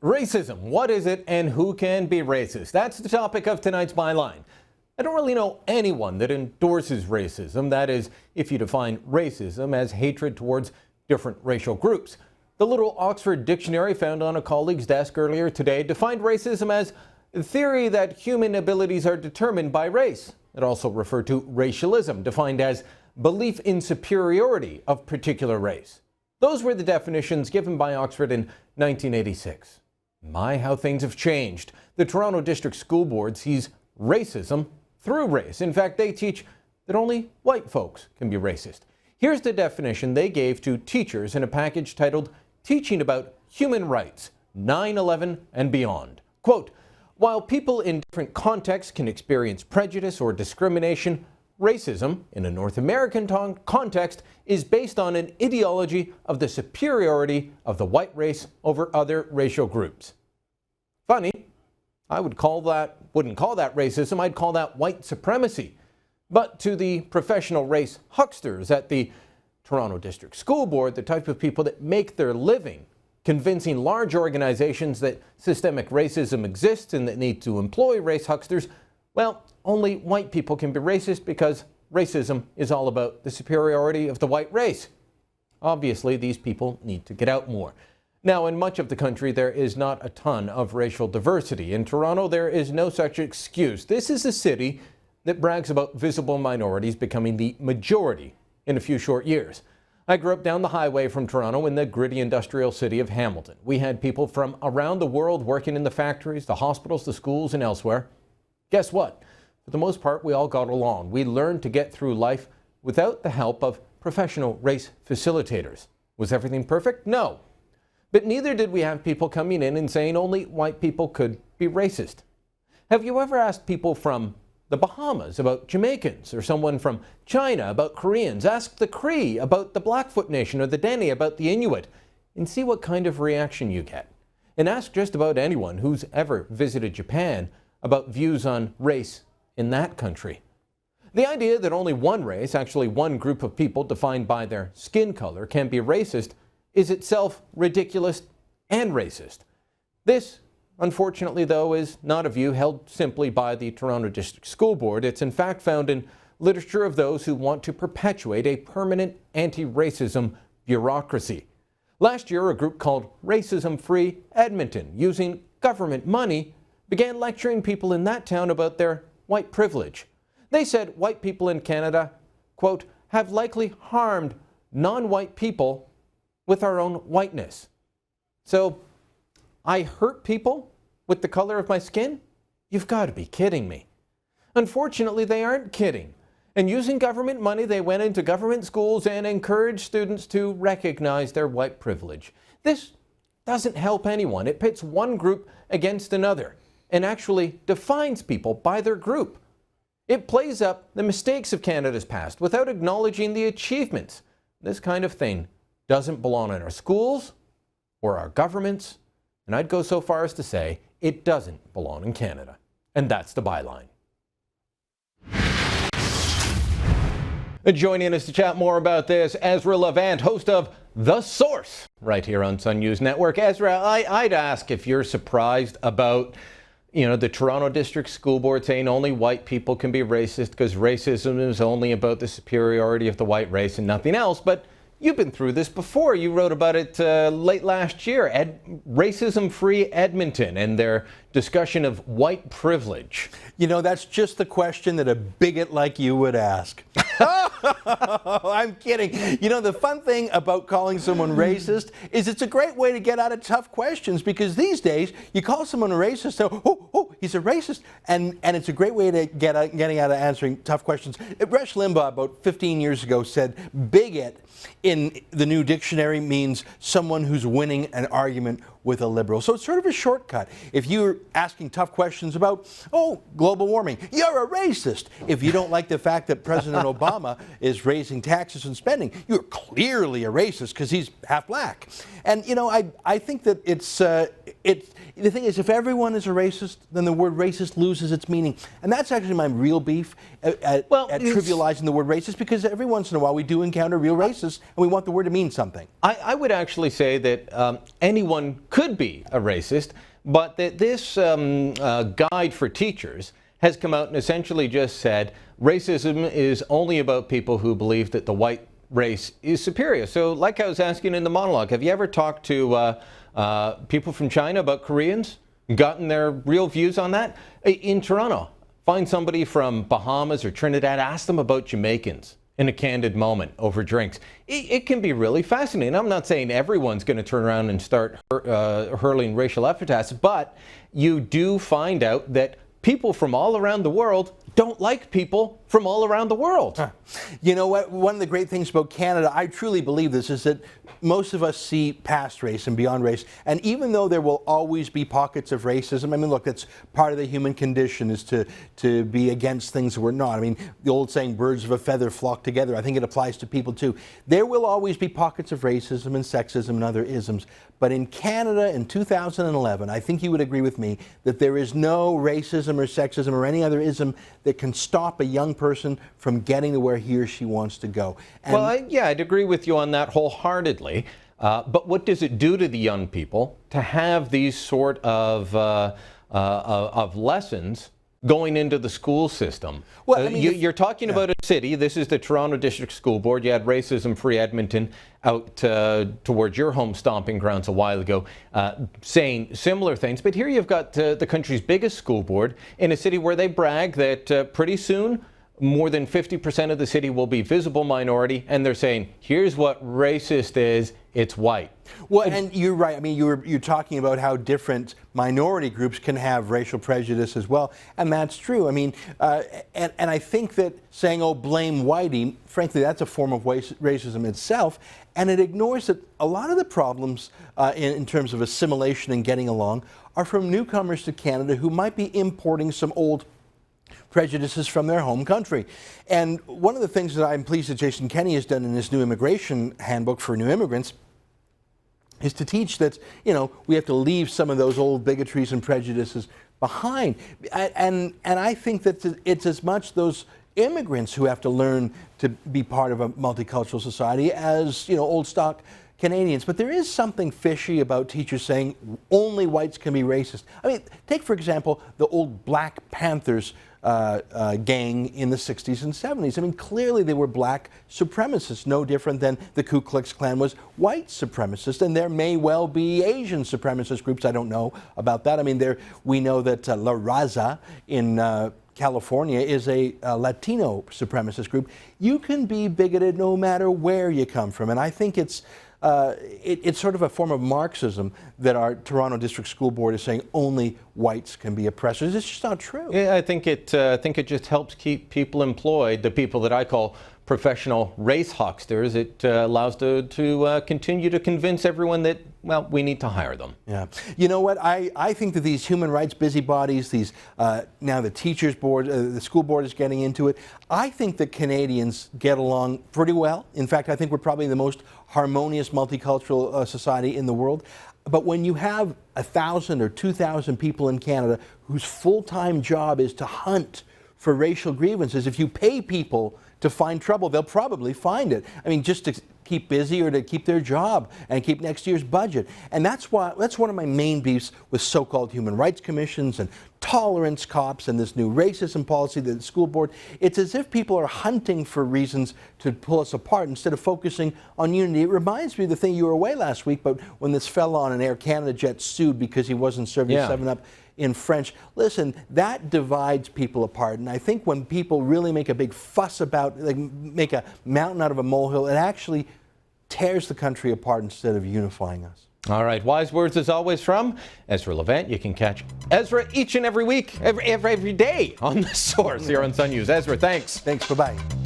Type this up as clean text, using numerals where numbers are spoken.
Racism, what is it and who can be racist? That's the topic of tonight's Byline. I don't really know anyone that endorses racism. That is, if you define racism as hatred towards different racial groups. The little Oxford dictionary found on a colleague's desk earlier today defined racism as a theory that human abilities are determined by race. It also referred to racialism, defined as belief in superiority of particular race. Those were the definitions given by Oxford in 1986. My, how things have changed. The Toronto District School Board sees racism through race. In fact, they teach that only white folks can be racist. Here's the definition they gave to teachers in a package titled Teaching About Human Rights, 9/11 and Beyond. Quote, while people in different contexts can experience prejudice or discrimination, racism, in a North American context, is based on an ideology of the superiority of the white race over other racial groups. Funny, I wouldn't call that racism, I'd call that white supremacy. But to the professional race hucksters at the Toronto District School Board, the type of people that make their living convincing large organizations that systemic racism exists and that need to employ race hucksters, well, only white people can be racist because racism is all about the superiority of the white race. Obviously, these people need to get out more. Now, in much of the country, there is not a ton of racial diversity. In Toronto, there is no such excuse. This is a city that brags about visible minorities becoming the majority in a few short years. I grew up down the highway from Toronto in the gritty industrial city of Hamilton. We had people from around the world working in the factories, the hospitals, the schools, and elsewhere. Guess what? For the most part, we all got along. We learned to get through life without the help of professional race facilitators. Was everything perfect? No. But neither did we have people coming in and saying only white people could be racist. Have you ever asked people from the Bahamas about Jamaicans, or someone from China about Koreans? Ask the Cree about the Blackfoot Nation or the Dene about the Inuit and see what kind of reaction you get. And ask just about anyone who's ever visited Japan about views on race in that country. The idea that only one race, actually one group of people defined by their skin color, can be racist is itself ridiculous and racist. This, unfortunately, though, is not a view held simply by the Toronto District School Board. It's in fact found in literature of those who want to perpetuate a permanent anti-racism bureaucracy. Last year, a group called Racism Free Edmonton, using government money, began lecturing people in that town about their white privilege. They said white people in Canada, quote, have likely harmed non-white people with our own whiteness. So, I hurt people with the color of my skin? You've got to be kidding me. Unfortunately, they aren't kidding. And using government money, they went into government schools and encouraged students to recognize their white privilege. This doesn't help anyone. It pits one group against another and actually defines people by their group. It plays up the mistakes of Canada's past without acknowledging the achievements. This kind of thing doesn't belong in our schools or our governments, and I'd go so far as to say it doesn't belong in Canada. And that's the Byline. Joining us to chat more about this, Ezra Levant, host of The Source, right here on Sun News Network. Ezra, I'd ask if you're surprised about the Toronto District School Board saying only white people can be racist because racism is only about the superiority of the white race and nothing else. But you've been through this before. You wrote about it late last year. Racism Free Edmonton and their discussion of white privilege. That's just the question that a bigot like you would ask. I'm kidding. The fun thing about calling someone racist is it's a great way to get out of tough questions, because these days you call someone a racist, so, he's a racist, and it's a great way to getting out of answering tough questions. Rush Limbaugh about 15 years ago said bigot in the new dictionary means someone who's winning an argument with a liberal. So it's sort of a shortcut. If you're asking tough questions about, global warming, you're a racist. If you don't like the fact that President Obama is raising taxes and spending, you're clearly a racist because he's half black. And, I think that the thing is, if everyone is a racist, then the word racist loses its meaning. And that's actually my real beef at trivializing the word racist, because every once in a while we do encounter real racists, and we want the word to mean something. I would actually say that anyone could be a racist, but that this guide for teachers has come out and essentially just said racism is only about people who believe that the white race is superior. So like I was asking in the monologue, have you ever talked to people from China about Koreans, gotten their real views on that? In Toronto, find somebody from Bahamas or Trinidad, ask them about Jamaicans in a candid moment over drinks. It can be really fascinating. I'm not saying everyone's going to turn around and start hurling racial epithets, but you do find out that people from all around the world don't like people from all around the world. You know what? One of the great things about Canada, I truly believe this, is that most of us see past race and beyond race. And even though there will always be pockets of racism, I mean, look, that's part of the human condition, is to be against things that we're not. I mean, the old saying, birds of a feather flock together, I think it applies to people too. There will always be pockets of racism and sexism and other isms. But in Canada in 2011, I think you would agree with me that there is no racism or sexism or any other ism that can stop a young person from getting to where he or she wants to go. And well, I'd agree with you on that wholeheartedly. But what does it do to the young people to have these sort of lessons going into the school system? Well, I mean, you're talking about a city. This is the Toronto District School Board. You had racism-free Edmonton out towards your home stomping grounds a while ago, saying similar things. But here you've got the country's biggest school board in a city where they brag that pretty soon more than 50% of the city will be visible minority, and they're saying, here's what racist is, it's white. Well, and you're right. I mean, you're talking about how different minority groups can have racial prejudice as well, and that's true. I mean, and I think that saying, oh, blame whitey, frankly, that's a form of racism itself, and it ignores that a lot of the problems in terms of assimilation and getting along are from newcomers to Canada who might be importing some old prejudices from their home country. And one of the things that I'm pleased that Jason Kenney has done in this new immigration handbook for new immigrants is to teach that, you know, we have to leave some of those old bigotries and prejudices behind. And I think that it's as much those immigrants who have to learn to be part of a multicultural society as, you know, old stock Canadians. But there is something fishy about teachers saying only whites can be racist. I mean, take, for example, the old Black Panthers gang in the 60s and 70s. I mean, clearly they were black supremacists, no different than the Ku Klux Klan was white supremacist, and there may well be Asian supremacist groups. I don't know about that. I mean, we know that La Raza in California is a Latino supremacist group. You can be bigoted no matter where you come from, and I think it's sort of a form of Marxism that our Toronto District School Board is saying only whites can be oppressors. It's just not true. Yeah, I think it just helps keep people employed, the people that I call professional race hucksters. It allows to continue to convince everyone that, well, we need to hire them. Yeah. You know what? I think that these human rights busybodies, these now the teachers board, the school board is getting into it. I think that Canadians get along pretty well. In fact, I think we're probably the most harmonious multicultural society in the world. But when you have 1,000 or 2,000 people in Canada whose full-time job is to hunt for racial grievances, if you pay people to find trouble, they'll probably find it. I mean, just to keep busy or to keep their job and keep next year's budget. And that's one of my main beefs with so-called human rights commissions and tolerance cops and this new racism policy that the school board. It's as if people are hunting for reasons to pull us apart instead of focusing on unity. It reminds me of the thing, you were away last week, but when this fella on an Air Canada jet sued because he wasn't serving 7-Up in French. Listen, that divides people apart, and I think when people really make a big fuss about, like, make a mountain out of a molehill, it actually tears the country apart instead of unifying us. All right, wise words as always from Ezra Levant. You can catch Ezra each and every week, every day on The Source here on Sun News. Ezra, thanks. Thanks, bye-bye.